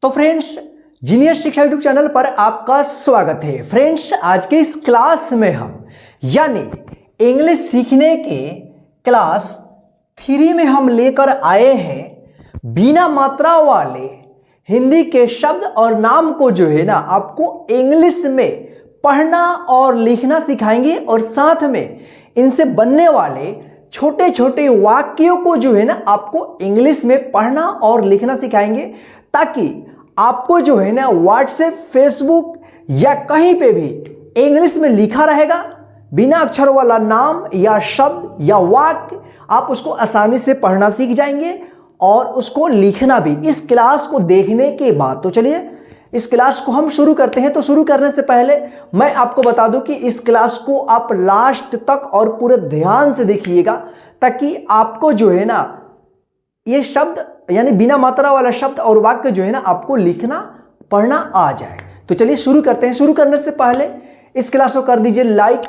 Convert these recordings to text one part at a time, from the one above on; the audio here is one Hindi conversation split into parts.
तो फ्रेंड्स, जीनियर शिक्षा यूट्यूब चैनल पर आपका स्वागत है। फ्रेंड्स, आज के इस क्लास में हम यानी इंग्लिश सीखने के क्लास 3 में हम लेकर आए हैं बिना मात्रा वाले हिंदी के शब्द और नाम को जो है ना आपको इंग्लिश में पढ़ना और लिखना सिखाएंगे और साथ में इनसे बनने वाले छोटे छोटे वाक्यों को जो है ना आपको इंग्लिश में पढ़ना और लिखना सिखाएंगे, ताकि आपको जो है ना व्हाट्सएप, फेसबुक या कहीं पे भी इंग्लिश में लिखा रहेगा बिना अक्षर वाला नाम या शब्द या वाक्य, आप उसको आसानी से पढ़ना सीख जाएंगे और उसको लिखना भी। इस क्लास को देखने के बाद तो चलिए इस क्लास को हम शुरू करते हैं। तो शुरू करने से पहले मैं आपको बता दूं कि इस क्लास को आप लास्ट तक और पूरे ध्यान से देखिएगा, ताकि आपको जो है ना ये शब्द यानी बिना मात्रा वाला शब्द और वाक्य जो है ना आपको लिखना पढ़ना आ जाए। तो चलिए शुरू करते हैं। शुरू करने से पहले इस क्लास को कर दीजिए लाइक,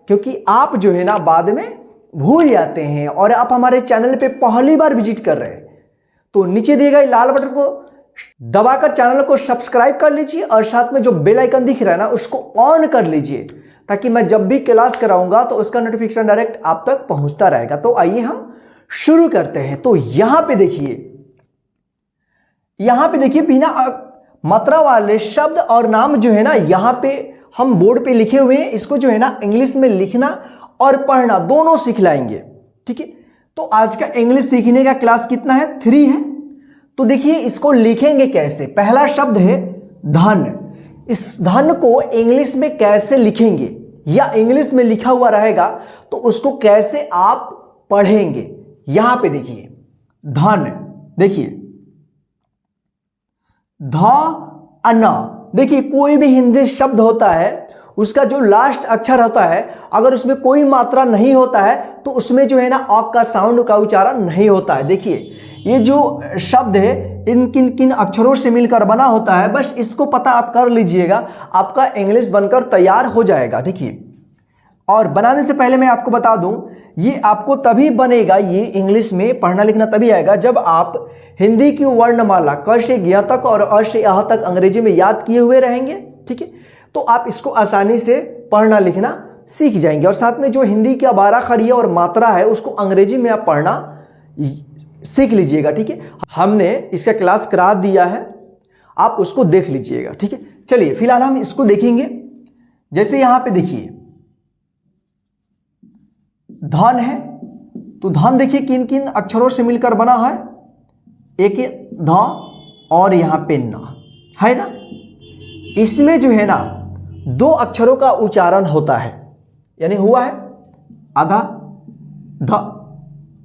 क्योंकि आप जो है ना बाद में भूल जाते हैं और आप हमारे चैनल पे पहली बार विजिट कर रहे हैं तो नीचे दिए गए लाल बटन को दबाकर चैनल को सब्सक्राइब कर लीजिए और साथ में जो बेल आइकन दिख रहा है ना उसको ऑन कर लीजिए, ताकि मैं जब भी क्लास कराऊंगा तो उसका नोटिफिकेशन डायरेक्ट आप तक पहुंचता रहेगा। तो आइए हम शुरू करते हैं। तो यहां पे देखिए बिना मात्रा वाले शब्द और नाम जो है ना यहां पे हम बोर्ड पे लिखे हुए हैं। इसको जो है ना इंग्लिश में लिखना और पढ़ना दोनों सिखलाएंगे, ठीक है। तो आज का इंग्लिश सीखने का क्लास कितना है? 3 है। तो देखिए इसको लिखेंगे कैसे। पहला शब्द है धन। इस धन को इंग्लिश में कैसे लिखेंगे या इंग्लिश में लिखा हुआ रहेगा तो उसको कैसे आप पढ़ेंगे। यहां पे देखिए धन, देखिए ध अना। देखिए कोई भी हिंदी शब्द होता है उसका जो लास्ट अक्षर होता है अगर उसमें कोई मात्रा नहीं होता है तो उसमें जो है ना अ का साउंड का उच्चारण नहीं होता है। देखिए ये जो शब्द है इन किन किन अक्षरों से मिलकर बना होता है, बस इसको पता आप कर लीजिएगा, आपका इंग्लिश बनकर तैयार हो जाएगा। देखिए, और बनाने से पहले मैं आपको बता दूं ये आपको तभी बनेगा, ये इंग्लिश में पढ़ना लिखना तभी आएगा जब आप हिंदी की वर्णमाला क से ग तक और अ से अह तक अंग्रेजी में याद किए हुए रहेंगे, ठीक है। तो आप इसको आसानी से पढ़ना लिखना सीख जाएंगे और साथ में जो हिंदी की अबारा खड़िया और मात्रा है उसको अंग्रेजी में आप पढ़ना सीख लीजिएगा, ठीक है। हमने इसका क्लास करा दिया है, आप उसको देख लीजिएगा, ठीक है। चलिए फिलहाल हम इसको देखेंगे। जैसे यहां पे देखिए धन है, तो धन देखिए किन किन अक्षरों से मिलकर बना है। एक ध और यहां पे न है ना। इसमें जो है ना 2 अक्षरों का उच्चारण होता है, यानी हुआ है आधा ध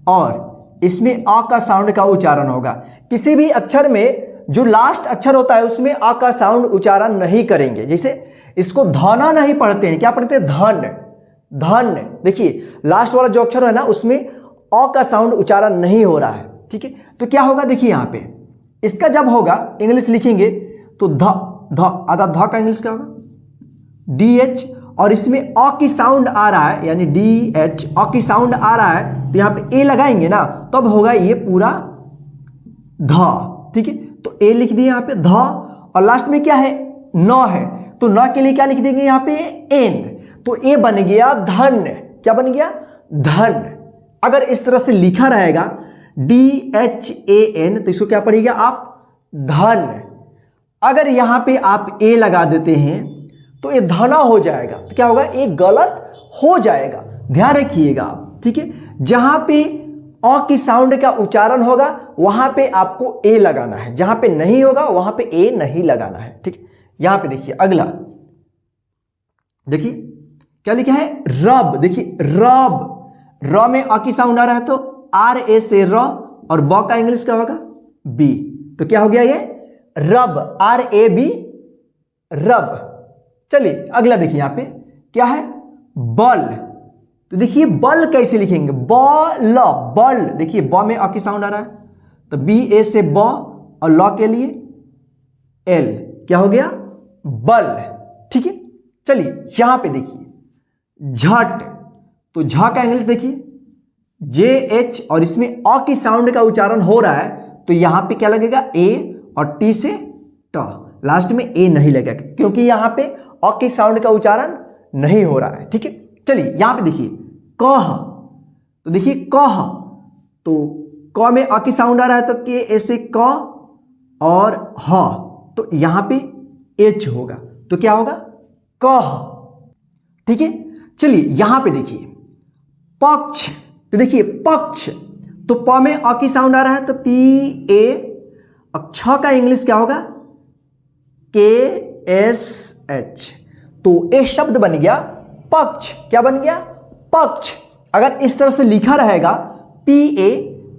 और इसमें अ का साउंड का उच्चारण होगा। किसी भी अक्षर में जो लास्ट अक्षर होता है उसमें अ का साउंड उच्चारण नहीं करेंगे। जैसे इसको धना नहीं पढ़ते हैं, क्या पढ़ते हैं? धन। धन देखिए लास्ट वाला जो अक्षर है ना उसमें अ का साउंड उच्चारण नहीं हो रहा है, ठीक है। तो क्या होगा देखिए यहां पे इसका जब होगा इंग्लिश लिखेंगे तो ध आधा ध का इंग्लिश क्या होगा? DH, और इसमें अ की साउंड आ रहा है यानी DH, अ की साउंड आ रहा है तो यहां पे ए लगाएंगे ना तब होगा ये पूरा ध, ठीक है। तो ए लिख दिए यहां पे ध और लास्ट में क्या है? न है, तो न के लिए क्या लिख देंगे यहां पे? एन। तो ए बन गया धन। क्या बन गया? धन। अगर इस तरह से लिखा रहेगा DHAN तो इसको क्या पढ़िएगा आप? धन। अगर यहां पे आप ए लगा देते हैं तो ये धना हो जाएगा, तो क्या होगा? ये गलत हो जाएगा, ध्यान रखिएगा आप, ठीक है। जहां पे अ की साउंड का उच्चारण होगा वहां पे आपको ए लगाना है, जहां पे नहीं होगा वहां पे ए नहीं लगाना है, ठीक है। यहां पे देखिए अगला, देखिए क्या लिखा है? रब। देखिए रब, र में अ की साउंड आ रहा है तो RA से र और ब का इंग्लिश क्या होगा? बी। तो क्या हो गया ये? रब, RAB, रब। चलिए अगला देखिए यहां पे क्या है? बल। तो देखिए बल कैसे लिखेंगे? बल, बल। देखिए ब में अ की साउंड आ रहा है तो BA से ब और ल के लिए L, क्या हो गया? बल, ठीक है। चलिए यहां पे देखिए झट। तो झ का इंग्लिश देखिए JH और इसमें अ की साउंड का उच्चारण हो रहा है तो यहां पे क्या लगेगा? A और T से ट, लास्ट में ए नहीं लगेगा क्योंकि यहां पे अ के साउंड का उच्चारण नहीं हो रहा है। ठीक है, चलिए यहां पे देखिए कह, तो देखिए कह, तो क में अ की साउंड आ रहा है तो के ऐसे क, और ह तो यहां पे एच होगा तो क्या होगा कह। ठीक है, चलिए यहां पे देखिए पक्ष, तो देखिए पक्ष, तो प में अ की साउंड आ रहा है तो पी ए, अब छ का इंग्लिश क्या होगा के एस एच, तो ए शब्द बन गया पक्ष। क्या बन गया पक्ष। अगर इस तरह से लिखा रहेगा पी ए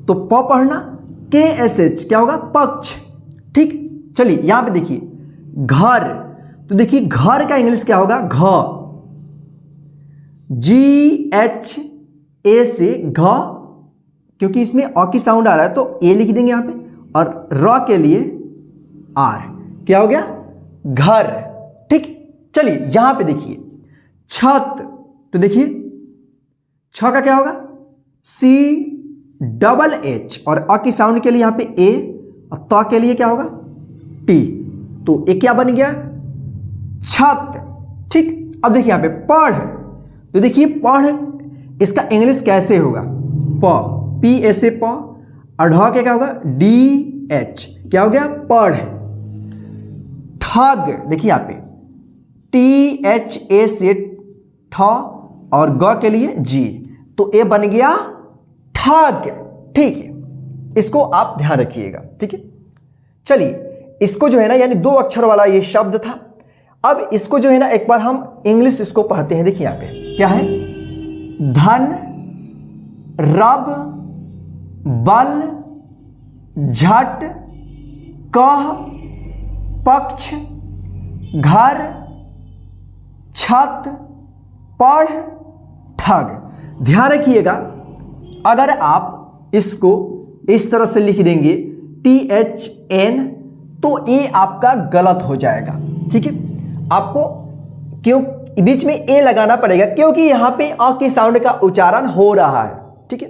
तो प पढ़ना, के एस एच क्या होगा पक्ष। ठीक, चलिए यहां पे देखिए घर, तो देखिए घर का इंग्लिश क्या होगा घ, जी एच ए से घ, क्योंकि इसमें अ की साउंड आ रहा है तो ए लिख देंगे यहां पे, और र के लिए आर, क्या हो गया घर। ठीक, चलिए यहां पे देखिए छत, तो देखिए छ का क्या होगा सी डबल एच, और अ की साउंड के लिए यहां पे ए, और त के लिए क्या होगा टी, तो ए क्या बन गया छत। ठीक, अब देखिए यहां पे पढ़, तो देखिए पढ़ इसका इंग्लिश कैसे होगा प, पी ऐसे प, और ढ के क्या होगा डी एच, क्या हो गया पढ़। ठग, देखिए यहां पे टी एच ए से ठ, और ग के लिए जी, तो ए बन गया ठग। ठीक है, इसको आप ध्यान रखिएगा। ठीक है, चलिए इसको जो है ना यानी 2 अक्षर वाला ये शब्द था। अब इसको जो है ना एक बार हम इंग्लिश इसको पढ़ते हैं। देखिए यहां पे क्या है धन, रब, बल, झट, कह, पक्ष, घर, छत, पढ़, ठग। ध्यान रखिएगा अगर आप इसको इस तरह से लिख देंगे टी एच एन तो ए आपका गलत हो जाएगा। ठीक है, आपको क्यों बीच में ए लगाना पड़ेगा क्योंकि यहां पे अ की साउंड का उच्चारण हो रहा है। ठीक है,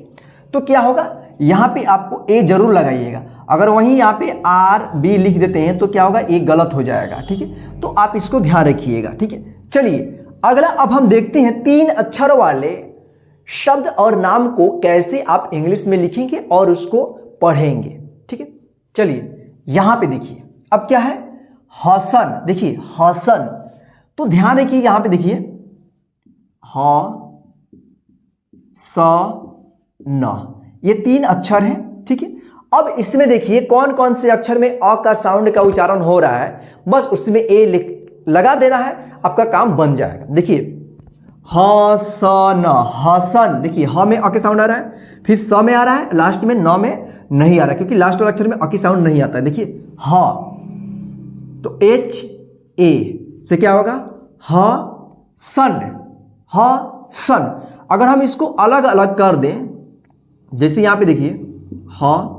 तो क्या होगा यहां पे आपको ए जरूर लगाइएगा। अगर वहीं यहां पे आर बी लिख देते हैं तो क्या होगा ए गलत हो जाएगा। ठीक है, तो आप इसको ध्यान रखिएगा। ठीक है, चलिए अगला अब हम देखते हैं 3 अक्षर वाले शब्द और नाम को कैसे आप इंग्लिश में लिखेंगे और उसको पढ़ेंगे। ठीक है, चलिए यहां पे देखिए अब क्या है हसन। देखिए हसन, तो ध्यान रखिए यहां पे देखिए ह स न, ये 3 अक्षर हैं। ठीक है, अब इसमें देखिए कौन कौन से अक्षर में अ का साउंड का उच्चारण हो रहा है, बस उसमें ए लगा देना है, आपका काम बन जाएगा। देखिए हसन, हसन, देखिए ह में अ के साउंड आ रहा है, फिर स में आ रहा है, लास्ट में न में नहीं आ रहा क्योंकि लास्ट वाला अक्षर में अ की साउंड नहीं आता है। देखिए ह, तो एच ए से क्या होगा ह सन, ह सन। अगर हम इसको अलग अलग कर दें, जैसे यहां पे देखिए ह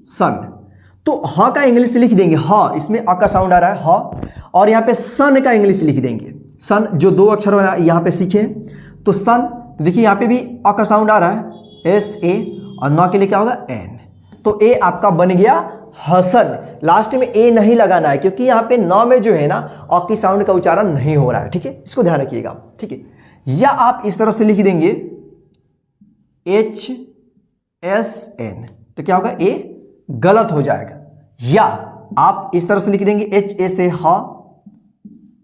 सन, तो ह का इंग्लिश लिख देंगे ह, इसमें अ का साउंड आ रहा है ह, और यहां पे सन का इंग्लिश लिख देंगे सन, जो 2 अक्षर वाला यहां पे सीखे तो सन। तो देखिए यहां पे भी अ का साउंड आ रहा है एस ए, और न के लिए क्या होगा एन, तो ए आपका बन गया हसन। लास्ट में ए नहीं लगाना है क्योंकि यहां पे न में जो है ना अ की साउंड का उच्चारण नहीं हो रहा है। ठीक है, इसको ध्यान रखिएगा। ठीक है, या आप इस तरह से लिख देंगे एच एस एन, तो क्या होगा ए गलत हो जाएगा। या आप इस तरह से लिख देंगे एच ए से ह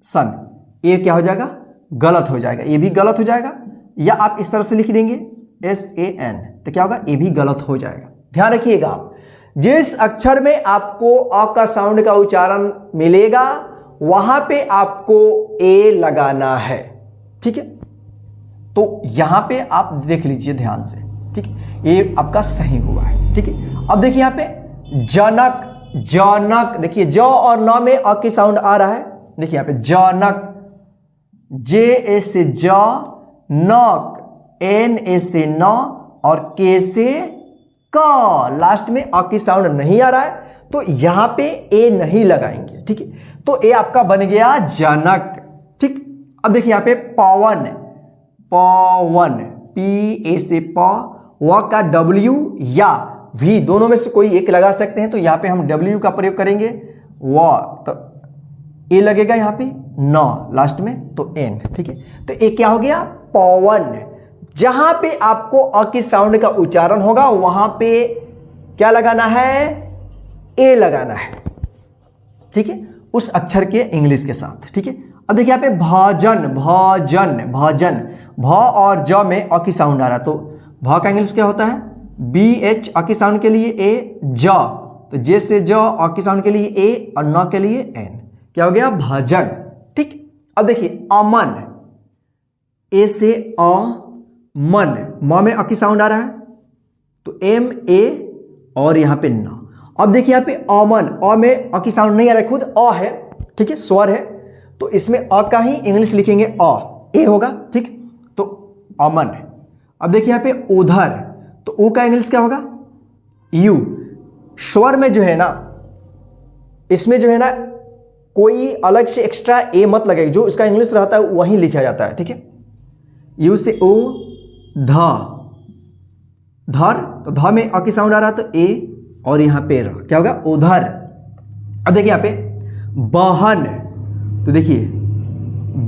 सन, ए क्या हो जाएगा गलत हो जाएगा, ये भी गलत हो जाएगा। या आप इस तरह से लिख देंगे एस ए एन, तो क्या होगा ए भी गलत हो जाएगा। ध्यान रखिएगा आप जिस अक्षर में आपको अ का साउंड का उच्चारण मिलेगा वहां पे आपको ए लगाना है। ठीक है, तो यहां पे आप देख लीजिए ध्यान से। ठीक है, ये आपका सही हुआ है। ठीक है, अब देखिए यहां पे जनक, जनक, देखिए ज और न में अ की साउंड आ रहा है। देखिए यहां पे जनक, जे ए से ज, नक, एन ए से न, और के से क, लास्ट में अ की साउंड नहीं आ रहा है तो यहां पे ए नहीं लगाएंगे। ठीक है, तो ए आपका बन गया जनक। ठीक, अब देखिए यहां पे पवन, पवन, पी ए से प, व का डब्ल्यू या वी दोनों में से कोई एक लगा सकते हैं, तो यहां पे हम डब्ल्यू का प्रयोग करेंगे, व, तो ए लगेगा यहाँ पे न लास्ट में, तो एन, ठीक है। तो ए क्या हो गया? पवन। जहां पे आपको अ की साउंड का उच्चारण होगा वहां पे क्या लगाना है? ए लगाना है, ठीक है, उस अक्षर के इंग्लिश के साथ, ठीक है। अब देखिए यहाँ पे भजन, भजन, भजन, भ और ज में अ की साउंड आ रहा है, तो भ का इंग्लिश क्या होता है? बी एच, अ की साउंड के लिए ए, ज, तो जे से ज, अ की साउंड के लिए ए और न के लिए एन, क्या हो गया? भजन, ठीक। अब देखिए अमन, ए से अ, मन, म में अ की साउंड आ रहा है, तो एम ए और यहाँ पे न। अब देखिए यहाँ पे अमन, अ में अ की साउंड नहीं आ रहा है, खुद अ है, ठीक है, स्वर है, तो इसमें अ का ही इंग्लिश लिखेंगे अ, ए होगा, ठीक, तो अमन। अब देखिए यहाँ पे उधर, तो ऊ का इंग्लिश क्या होगा? यू। स्वर में जो है ना, इसमें जो है ना कोई अलग से एक्स्ट्रा ए मत लगेगा, जो इसका इंग्लिश रहता है वही लिखा जाता है, ठीक है। यू से ओ, ध, धर, तो ध में अ की साउंड आ रहा है, तो ए और यहां पे र, क्या होगा? उधर। अब देखिए यहां पे बहन, तो देखिए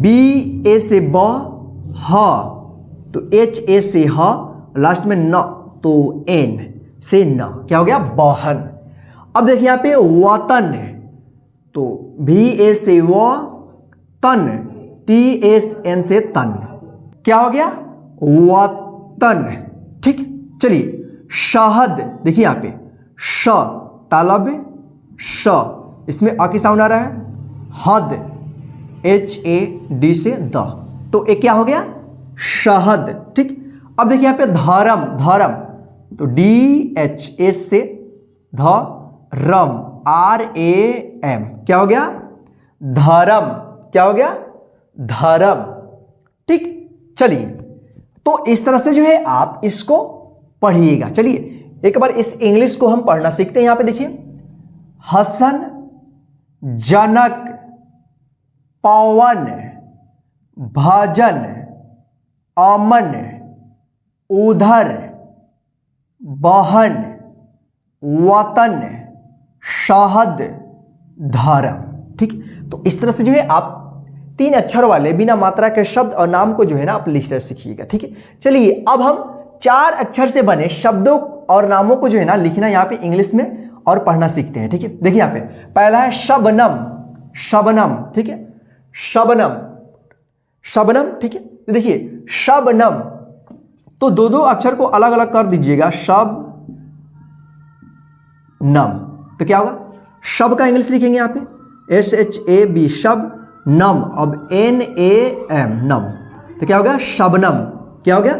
बी ए से ब, ह, तो एच ए से ह, लास्ट में न, तो एन से न, क्या हो गया? बहन। अब देखिए यहां पे वतन, तो भी ए से व, तन, टी एस एन से तन, क्या हो गया? वतन, ठीक। चलिए शहद, देखिए यहां पे श, तालब श, इसमें अ की साउंड आ रहा है, हद, एच ए डी से द, तो एक क्या हो गया? शहद, ठीक। अब देखिए यहां पे धर्म, धर्म, तो डी एच एस से ध, रम, आर ए एम, क्या हो गया? धर्म, क्या हो गया? धर्म, ठीक। चलिए तो इस तरह से जो है आप इसको पढ़िएगा। चलिए एक बार इस इंग्लिश को हम पढ़ना सीखते हैं। यहां पे देखिए हसन, जनक, पवन, भजन, अमन, उधर, बहन, वतन, शहद, धर्म, ठीक। तो इस तरह से जो है आप 3 अक्षर वाले बिना मात्रा के शब्द और नाम को जो है ना आप लिखना सीखिएगा, ठीक है। चलिए अब हम 4 अक्षर से बने शब्दों और नामों को जो है ना लिखना यहाँ पे इंग्लिश में और पढ़ना सीखते हैं, ठीक है। देखिए यहाँ पे पहला है शबनम, शबनम, ठीक है, शबनम, शबनम, ठीक है। तो देखिए शबनम, तो 2-2 अक्षर को अलग अलग कर दीजिएगा, शब नम, तो क्या होगा? शब का इंग्लिश लिखेंगे यहाँ पे एस एच ए बी, शब, नम, अब एन ए एम, नम, तो क्या होगा? शबनम, क्या हो गया?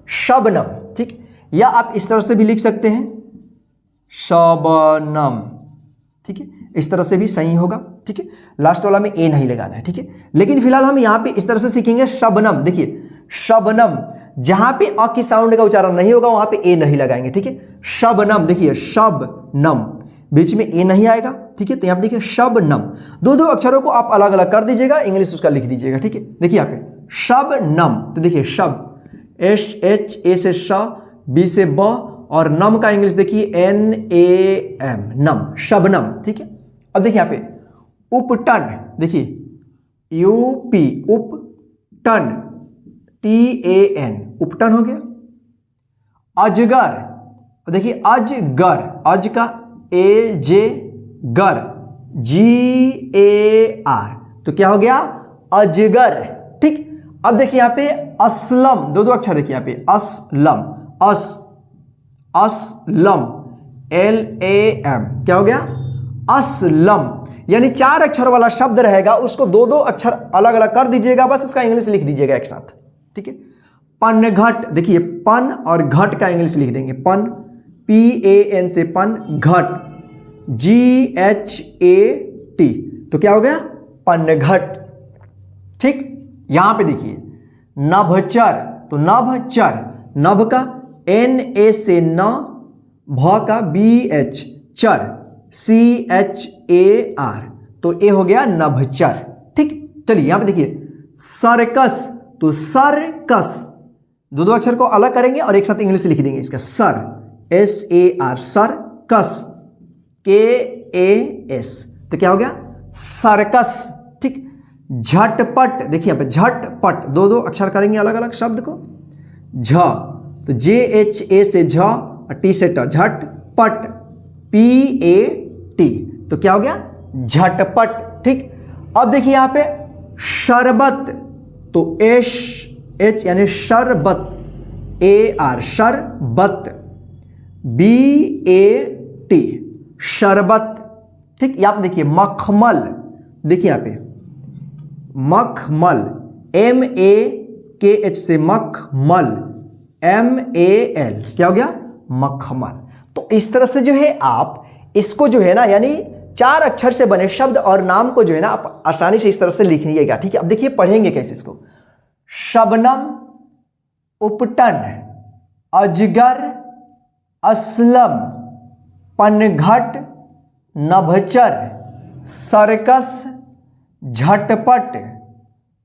शबनम, ठीक। या आप इस तरह से भी लिख सकते हैं शबनम, ठीक है, इस तरह से भी सही होगा, ठीक है। लास्ट वाला में ए नहीं लगाना है, ठीक है। लेकिन फिलहाल हम यहां पे इस तरह से सीखेंगे शबनम। देखिए शबनम, जहां पे अ की साउंड का उच्चारण नहीं होगा वहां पे ए नहीं लगाएंगे, ठीक है। शबनम, देखिए शबनम, बीच में ए नहीं आएगा, ठीक है। तो यहां पे देखिए शबनम, 2-2 अक्षरों को आप अलग अलग कर दीजिएगा, इंग्लिश उसका लिख दीजिएगा, ठीक है। देखिए यहां पे शबनम, तो देखिए शब, एस एच ए से श, बी से ब, और नम का इंग्लिश देखिए एन ए एम, नम, शबनम, ठीक है। अब देखिए यहां पे उपटन, देखिए यूपी, उपटन, टी ए एन, उपटन हो गया। अजगर, देखिए अजगर, अज का ए जे, गर, जी ए आर, तो क्या हो गया? अजगर, ठीक। अब देखिए यहां पे असलम, 2-2 अक्षर देखिए यहां पे असलम, अस, असलम, एल ए एम, क्या हो गया? असलम। यानी 4 अक्षर वाला शब्द रहेगा, उसको 2-2 अक्षर अलग अलग कर दीजिएगा, बस इसका इंग्लिश लिख दीजिएगा एक साथ, ठीक है। पनघट, देखिए पन और घट का इंग्लिश लिख देंगे, पन, पी ए एन से पन, घट, जी एच ए टी, तो क्या हो गया? पनघट, ठीक। यहां पे देखिए नभचर, तो नभचर, नभ का एन ए से न, भ का बी एच, चर, सी एच ए आर, तो ए हो गया नभचर, ठीक। चलिए यहां पे देखिए सर्कस, तो सर्कस, 2-2 अक्षर को अलग करेंगे और एक साथ इंग्लिश लिख देंगे इसका, sir, S A R, circus, के ए एस, तो क्या हो गया, सर्कस। ठीक, झटपट, देखिए यहाँ पे झटपट, दो दो अक्षर करेंगे अलग अलग शब्द को। झ तो JHA से झ और टी से ट, झटपट, PAT, तो क्या हो गया, झटपट। ठीक, अब देखिए यहाँ पे शरबत, तो SH यानी शरबत, AR शरबत, BAT शरबत। ठीक, यहाँ पे देखिए मखमल, देखिए यहाँ पे मखमल, MAKH से मखमल, MAL, क्या हो गया, मखमल। तो इस तरह से जो है आप इसको जो है ना, यानी 4 अक्षर से बने शब्द और नाम को जो है ना आप आसानी से इस तरह से लिख लीजिएगा। ठीक है, अब देखिए पढ़ेंगे कैसे इसको। शबनम, उपटन, अजगर, असलम, पनघट, नभचर, सर्कस, झटपट,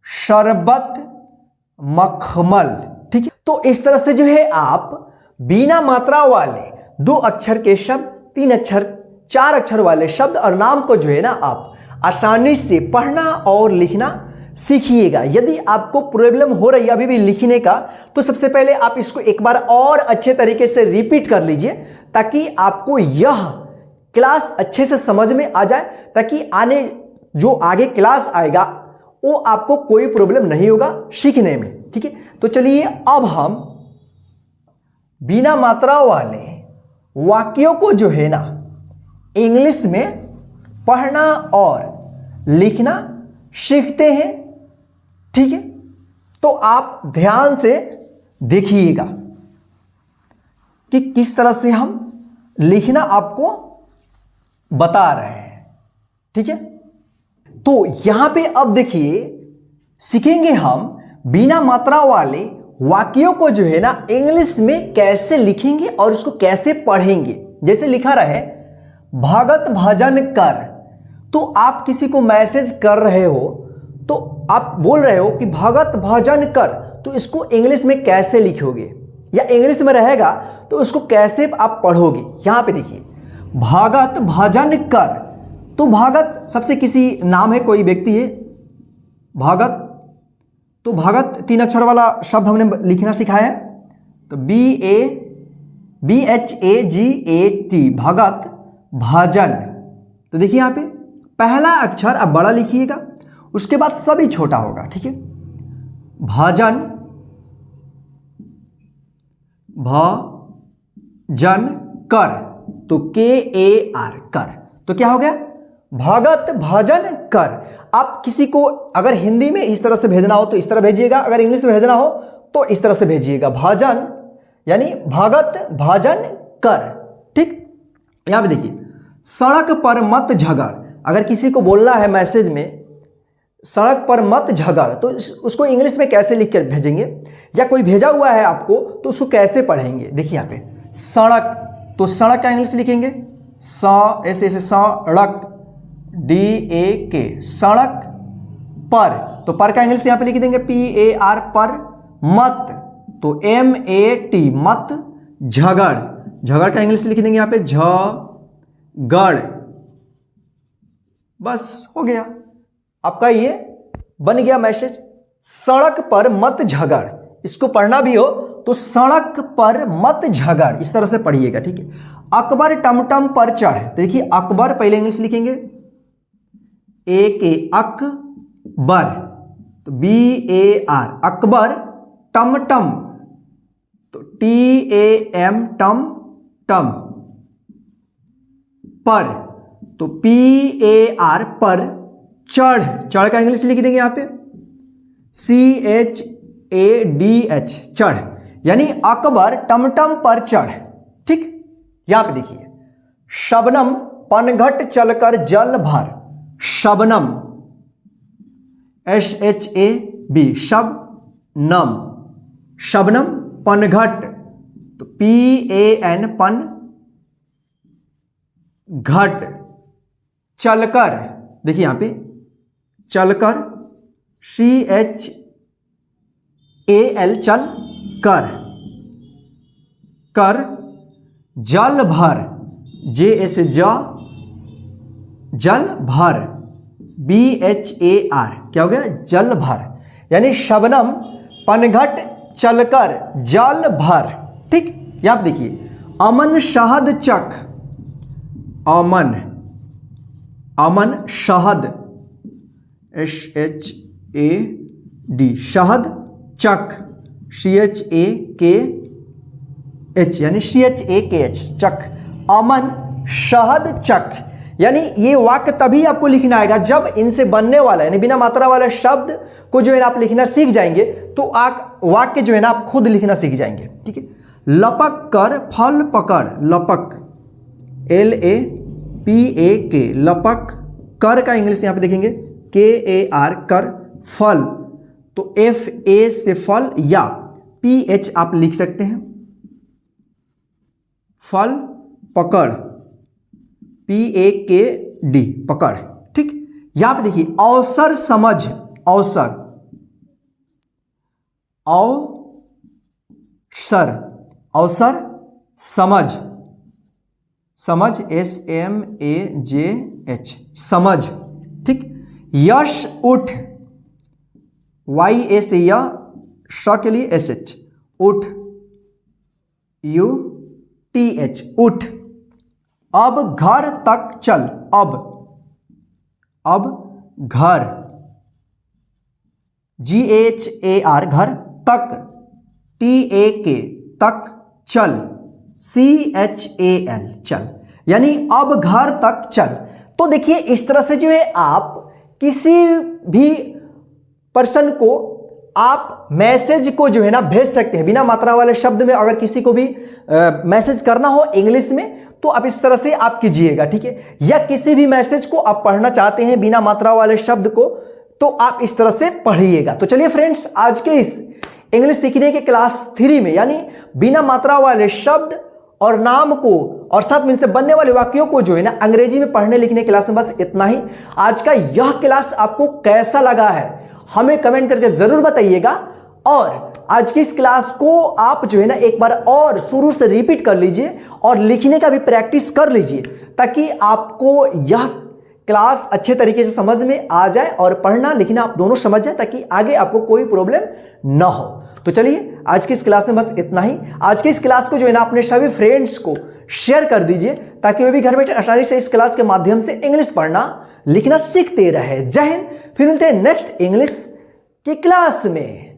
शरबत, मखमल। ठीक है, तो इस तरह से जो है आप बिना मात्रा वाले 2 अक्षर के शब्द, 3 अक्षर, 4 अक्षर वाले शब्द और नाम को जो है ना आप आसानी से पढ़ना और लिखना सीखिएगा। यदि आपको प्रॉब्लम हो रही है अभी भी लिखने का, तो सबसे पहले आप इसको एक बार और अच्छे तरीके से रिपीट कर लीजिए, ताकि आपको यह क्लास अच्छे से समझ में आ जाए, ताकि आने जो आगे क्लास आएगा वो आपको कोई प्रॉब्लम नहीं होगा सीखने में। ठीक है, तो चलिए अब हम बिना मात्रा वाले वाक्यों को जो है ना इंग्लिश में पढ़ना और लिखना सीखते हैं। ठीक है, तो आप ध्यान से देखिएगा कि किस तरह से हम लिखना आपको बता रहे हैं। ठीक है, तो यहां पे अब देखिए सीखेंगे हम बिना मात्रा वाले वाक्यों को जो है ना इंग्लिश में कैसे लिखेंगे और उसको कैसे पढ़ेंगे। जैसे लिखा रहे भगत भजन कर, तो आप किसी को मैसेज कर रहे हो तो आप बोल रहे हो कि भगत भजन कर, तो इसको इंग्लिश में कैसे लिखोगे, या इंग्लिश में रहेगा तो उसको कैसे आप पढ़ोगे। यहां पे देखिए भगत भजन कर, तो भगत सबसे किसी नाम है, कोई व्यक्ति है भगत, तो भगत 3 अक्षर वाला शब्द हमने लिखना सिखाया है, तो BHAGAT भगत भजन। तो देखिए यहां पे पहला अक्षर अब बड़ा लिखिएगा, उसके बाद सभी छोटा होगा। ठीक है, भजन, भजन कर, तो KAR कर, तो क्या हो गया, भगत भजन कर। आप किसी को अगर हिंदी में इस तरह से भेजना हो तो इस तरह भेजिएगा, अगर इंग्लिश में भेजना हो तो इस तरह से भेजिएगा, भजन यानी भगत भजन कर। ठीक, यहां पे देखिए सड़क पर मत झगड़, अगर किसी को बोलना है मैसेज में सड़क पर मत झगड़, तो उसको इंग्लिश में कैसे लिख कर भेजेंगे, या कोई भेजा हुआ है आपको तो उसको कैसे पढ़ेंगे। देखिए यहाँ पे सड़क, तो सड़क का इंग्लिश लिखेंगे ऐसे सड़क, DAK सड़क पर, तो पर का इंग्लिश यहाँ पे लिख देंगे PAR पर, मत तो MAT मत, झगड़, झगड़ का इंग्लिश लिख देंगे यहाँ पे झगड़। बस हो गया आपका, ये बन गया मैसेज, सड़क पर मत झगड़। इसको पढ़ना भी हो तो सड़क पर मत झगड़, इस तरह से पढ़िएगा। ठीक है, अकबर टमटम पर चढ़, देखिए अकबर पहले इंग्लिश लिखेंगे AK अकबर, तो BAR अकबर, टमटम तो TAM टम टम, पर तो PAR पर, चढ़, चढ़ का इंग्लिश लिख देंगे यहां पे CHADH चढ़, यानी अकबर टमटम पर चढ़। ठीक, यहां पे देखिए शबनम पनघट चलकर जल भर, शबनम SHAB शबनम, शबनम पनघट तो PAN पन घट, चलकर, देखिए यहां पे चलकर CHAL चल कर, कर, जल भर JS जल भर, BHAR, क्या हो गया? जल भर। यानी शबनम पनघट चलकर जल भर। ठीक, यहां पे देखिए, अमन शहद चख, अमन, अमन शहद, SHAD, शहद चख, CHAKH, यानी CHAKH, चख, अमन शहद चख। यानी ये वाक्य तभी आपको लिखना आएगा जब इनसे बनने वाला यानी बिना मात्रा वाला शब्द को जो है ना आप लिखना सीख जाएंगे, तो आप वाक्य जो है ना आप खुद लिखना सीख जाएंगे। ठीक है, लपक कर फल पकड़, लपक, LAPAK, लपक, कर का इंग्लिश यहां पे देखेंगे KAR, कर, फल तो FA से फल, या PH आप लिख सकते हैं, फल पकड़, PAKD, पकड़। ठीक, यहां पे देखिए, अवसर समझ, अवसर, अवसर, अवसर समझ, समझ, SMAJH, समझ। ठीक, यश उठ, YA से या, श के लिए SH, उठ, UTH, उठ। अब घर तक चल, अब घर, GHAR, घर, तक, TAK, तक, चल, CHAL, चल। यानी अब घर तक चल। तो देखिए इस तरह से जो है आप किसी भी पर्सन को आप मैसेज को जो है ना भेज सकते हैं बिना मात्रा वाले शब्द में। अगर किसी को भी मैसेज करना हो इंग्लिश में तो आप इस तरह से आप कीजिएगा। ठीक है, या किसी भी मैसेज को आप पढ़ना चाहते हैं बिना मात्रा वाले शब्द को, तो आप इस तरह से पढ़िएगा। तो चलिए फ्रेंड्स, आज के इस इंग्लिश सीखने के क्लास 3 में यानी बिना मात्रा वाले शब्द और नाम को और साथ में इनसे बनने वाले वाक्यों को जो है ना अंग्रेजी में पढ़ने लिखने क्लास में बस इतना ही। आज का यह क्लास आपको कैसा लगा है हमें कमेंट करके जरूर बताइएगा, और आज की इस क्लास को आप जो है ना एक बार और शुरू से रिपीट कर लीजिए और लिखने का भी प्रैक्टिस कर लीजिए, ताकि आपको यह क्लास अच्छे तरीके से समझ में आ जाए और पढ़ना लिखना आप दोनों समझ जाए, ताकि आगे आपको कोई प्रॉब्लम ना हो। तो चलिए आज की इस क्लास में बस इतना ही। आज की इस क्लास को जो है ना अपने सभी फ्रेंड्स को शेयर कर दीजिए, ताकि वे भी घर बैठे आसानी से इस क्लास के माध्यम से इंग्लिश पढ़ना लिखना सीखते रहे। जय हिंद, फिर मिलते हैं नेक्स्ट इंग्लिश की क्लास में।